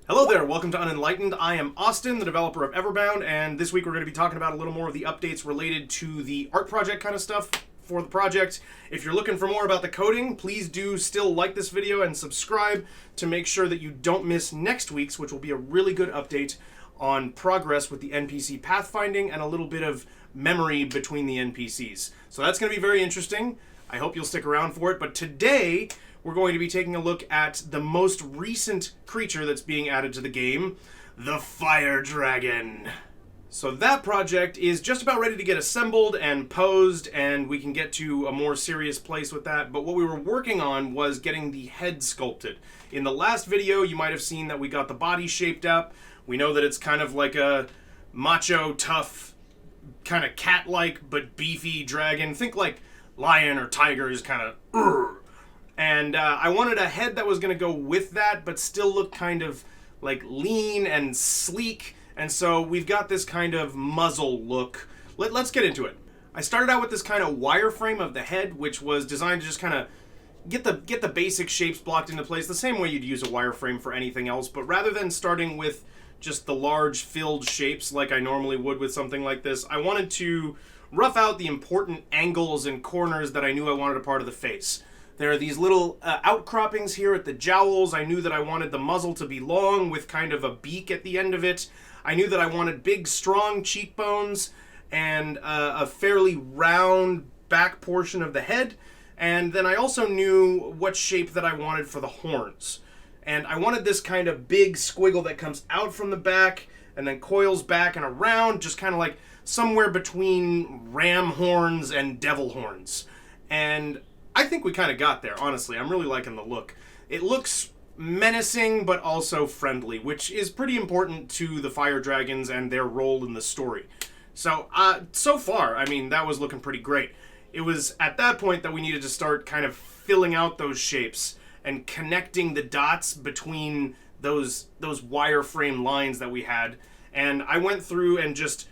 Hello there, welcome to Unenlightened. I am Austin, the developer of Everbound, and this week we're going to be talking about a little more of the updates related to the art project kind of stuff for the project. If you're looking for more about the coding, please do still like this video and subscribe to make sure that you don't miss next week's, which will be a really good update on progress with the NPC pathfinding and a little bit of memory between the NPCs. So that's going to be very interesting. I hope you'll stick around for it, but today we're going to be taking a look at the most recent creature that's being added to the game, the Fire Dragon. So that project is just about ready to get assembled and posed, and we can get to a more serious place with that. But what we were working on was getting the head sculpted. In the last video, you might have seen that we got the body shaped up. We know that it's kind of like a macho, tough, kind of cat-like but beefy dragon. Think like lion or tiger is kind of and I wanted a head that was going to go with that, but still look kind of like lean and sleek. And so we've got this kind of muzzle look. Let's get into it. I started out with this kind of wireframe of the head, which was designed to just kind of get the basic shapes blocked into place the same way you'd use a wireframe for anything else. But rather than starting with just the large filled shapes like I normally would with something like this, I wanted to rough out the important angles and corners that I knew I wanted a part of the face. There are these little outcroppings here at the jowls. I knew that I wanted the muzzle to be long with kind of a beak at the end of it. I knew that I wanted big, strong cheekbones and a fairly round back portion of the head. And then I also knew what shape that I wanted for the horns. And I wanted this kind of big squiggle that comes out from the back and then coils back and around, just kind of like somewhere between ram horns and devil horns. And I think we kind of got there, honestly. I'm really liking the look. It looks menacing, but also friendly, which is pretty important to the fire dragons and their role in the story. So, so far, I mean, that was looking pretty great. It was at that point that we needed to start kind of filling out those shapes and connecting the dots between those wireframe lines that we had. And I went through and just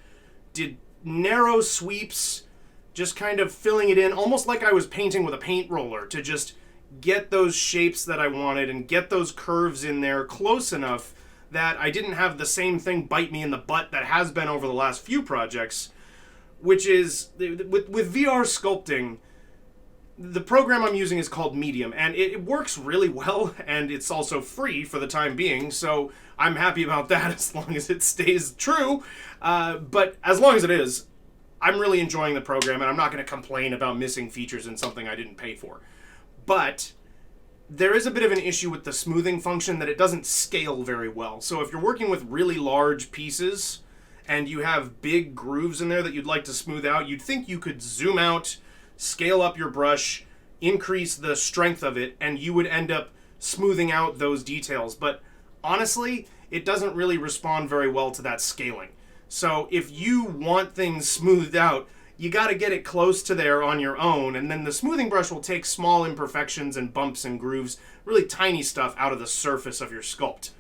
did narrow sweeps, just kind of filling it in, almost like I was painting with a paint roller, to just get those shapes that I wanted and get those curves in there close enough that I didn't have the same thing bite me in the butt that has been over the last few projects, which is, with VR sculpting, the program I'm using is called Medium, and it works really well, and it's also free for the time being, so I'm happy about that as long as it stays true. But as long as it is, I'm really enjoying the program, and I'm not going to complain about missing features in something I didn't pay for. But there is a bit of an issue with the smoothing function that it doesn't scale very well. So if you're working with really large pieces and you have big grooves in there that you'd like to smooth out, you'd think you could zoom out, scale up your brush, increase the strength of it, and you would end up smoothing out those details. But honestly, it doesn't really respond very well to that scaling. So if you want things smoothed out, you got to get it close to there on your own, and then the smoothing brush will take small imperfections and bumps and grooves, really tiny stuff, out of the surface of your sculpt.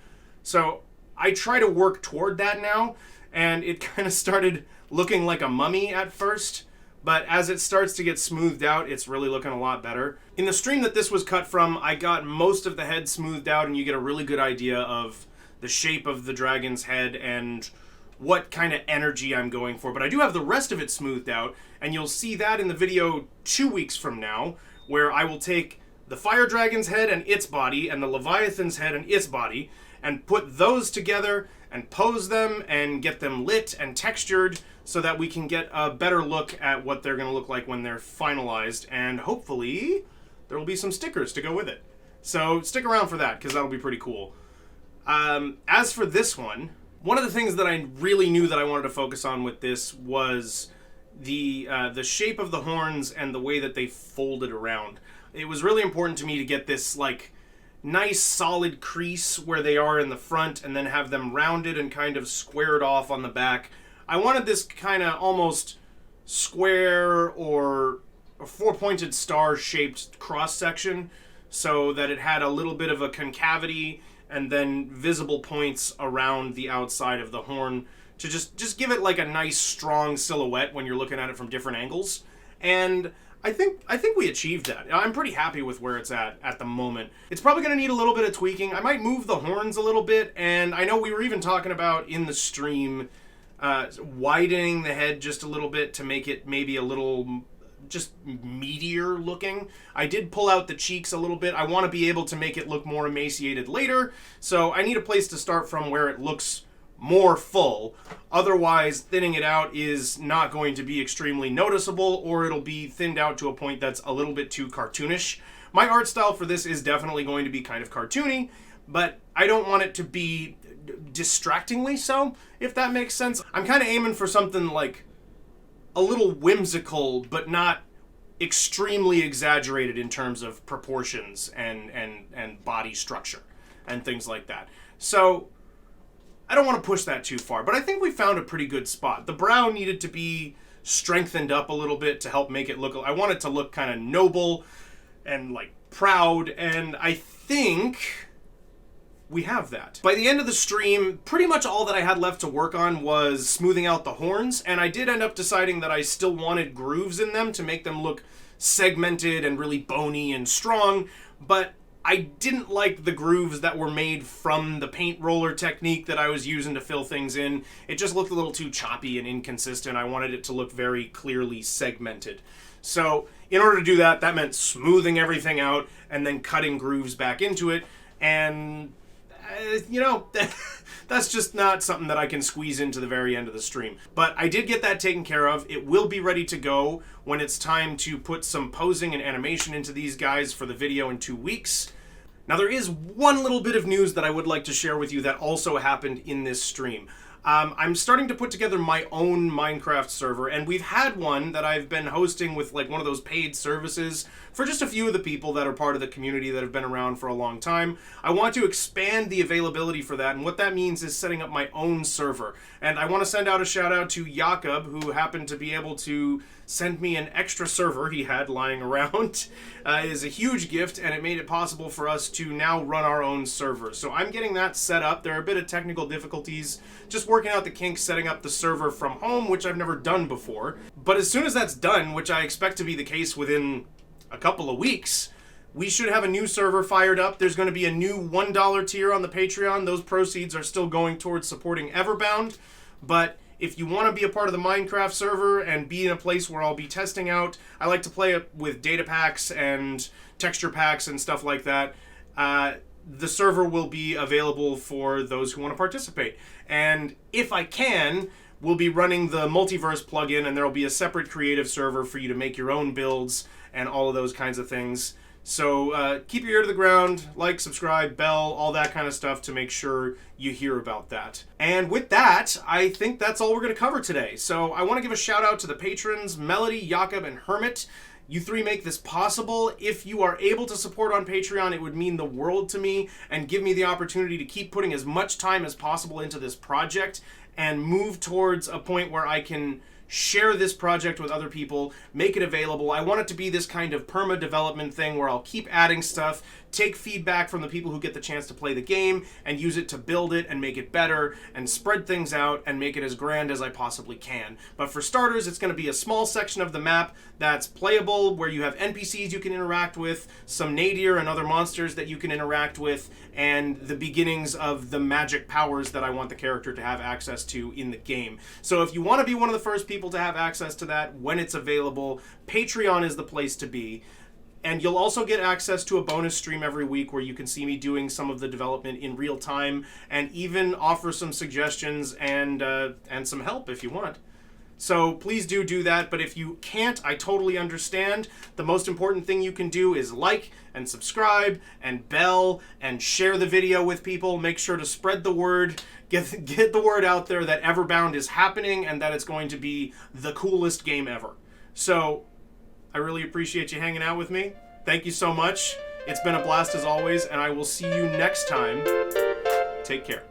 So I try to work toward that now, and it kind of started looking like a mummy at first, but as it starts to get smoothed out, it's really looking a lot better. In the stream that this was cut from, I got most of the head smoothed out, and you get a really good idea of the shape of the dragon's head and what kind of energy I'm going for. But I do have the rest of it smoothed out, and you'll see that in the video 2 weeks from now, where I will take the fire dragon's head and its body and the leviathan's head and its body and put those together and pose them and get them lit and textured so that we can get a better look at what they're going to look like when they're finalized, and hopefully there will be some stickers to go with it. So stick around for that, because that'll be pretty cool. As for this one of the things that I really knew that I wanted to focus on with this was the shape of the horns and the way that they folded around. It was really important to me to get this like nice solid crease where they are in the front, and then have them rounded and kind of squared off on the back. I wanted this kind of almost square or a four-pointed star-shaped cross-section so that it had a little bit of a concavity and then visible points around the outside of the horn to just give it like a nice strong silhouette when you're looking at it from different angles. And I think we achieved that. I'm pretty happy with where it's at the moment. It's probably going to need a little bit of tweaking. I might move the horns a little bit, and I know we were even talking about in the stream widening the head just a little bit to make it maybe a little just meatier looking. I did pull out the cheeks a little bit. I want to be able to make it look more emaciated later, so I need a place to start from where it looks more full. Otherwise, thinning it out is not going to be extremely noticeable, or it'll be thinned out to a point that's a little bit too cartoonish. My art style for this is definitely going to be kind of cartoony, but I don't want it to be distractingly so, if that makes sense. I'm kind of aiming for something like a little whimsical, but not extremely exaggerated in terms of proportions and body structure and things like that. So I don't want to push that too far, but I think we found a pretty good spot. The brow needed to be strengthened up a little bit to help make it look, I want it to look kind of noble and like proud, and I think we have that. By the end of the stream, pretty much all that I had left to work on was smoothing out the horns, and I did end up deciding that I still wanted grooves in them to make them look segmented and really bony and strong, but I didn't like the grooves that were made from the paint roller technique that I was using to fill things in. It just looked a little too choppy and inconsistent. I wanted it to look very clearly segmented. So in order to do that, that meant smoothing everything out and then cutting grooves back into it. And, that's just not something that I can squeeze into the very end of the stream. But I did get that taken care of. It will be ready to go when it's time to put some posing and animation into these guys for the video in 2 weeks. Now, there is one little bit of news that I would like to share with you that also happened in this stream. I'm starting to put together my own Minecraft server, and we've had one that I've been hosting with like one of those paid services for just a few of the people that are part of the community that have been around for a long time. I want to expand the availability for that, and what that means is setting up my own server. And I want to send out a shout out to Jakob, who happened to be able to send me an extra server he had lying around. It is a huge gift, and it made it possible for us to now run our own server. So I'm getting that set up. There are a bit of technical difficulties just working out the kinks setting up the server from home, which I've never done before. But as soon as that's done, which I expect to be the case within a couple of weeks, we should have a new server fired up. There's going to be a new $1 tier on the Patreon. Those proceeds are still going towards supporting Everbound. But if you want to be a part of the Minecraft server and be in a place where I'll be testing out, I like to play it with data packs and texture packs and stuff like that. The server will be available for those who want to participate. And if I can, we'll be running the multiverse plugin, and there'll be a separate creative server for you to make your own builds and all of those kinds of things. So keep your ear to the ground, like, subscribe, bell, all that kind of stuff to make sure you hear about that. And with that, I think that's all we're going to cover today. So I want to give a shout out to the patrons, Melody, Jakob, and Hermit. You three make this possible. If you are able to support on Patreon, it would mean the world to me and give me the opportunity to keep putting as much time as possible into this project and move towards a point where I can share this project with other people, make it available. I want it to be this kind of perma-development thing where I'll keep adding stuff, take feedback from the people who get the chance to play the game, and use it to build it and make it better, and spread things out and make it as grand as I possibly can. But for starters, it's going to be a small section of the map that's playable, where you have NPCs you can interact with, some nadir and other monsters that you can interact with, and the beginnings of the magic powers that I want the character to have access to in the game. So if you want to be one of the first people to have access to that when it's available, Patreon is the place to be. And you'll also get access to a bonus stream every week where you can see me doing some of the development in real time and even offer some suggestions and some help if you want. So please do that, but if you can't, I totally understand. The most important thing you can do is like and subscribe and bell and share the video with people. Make sure to spread the word, get the word out there that Everbound is happening and that it's going to be the coolest game ever. So I really appreciate you hanging out with me. Thank you so much. It's been a blast as always, and I will see you next time. Take care.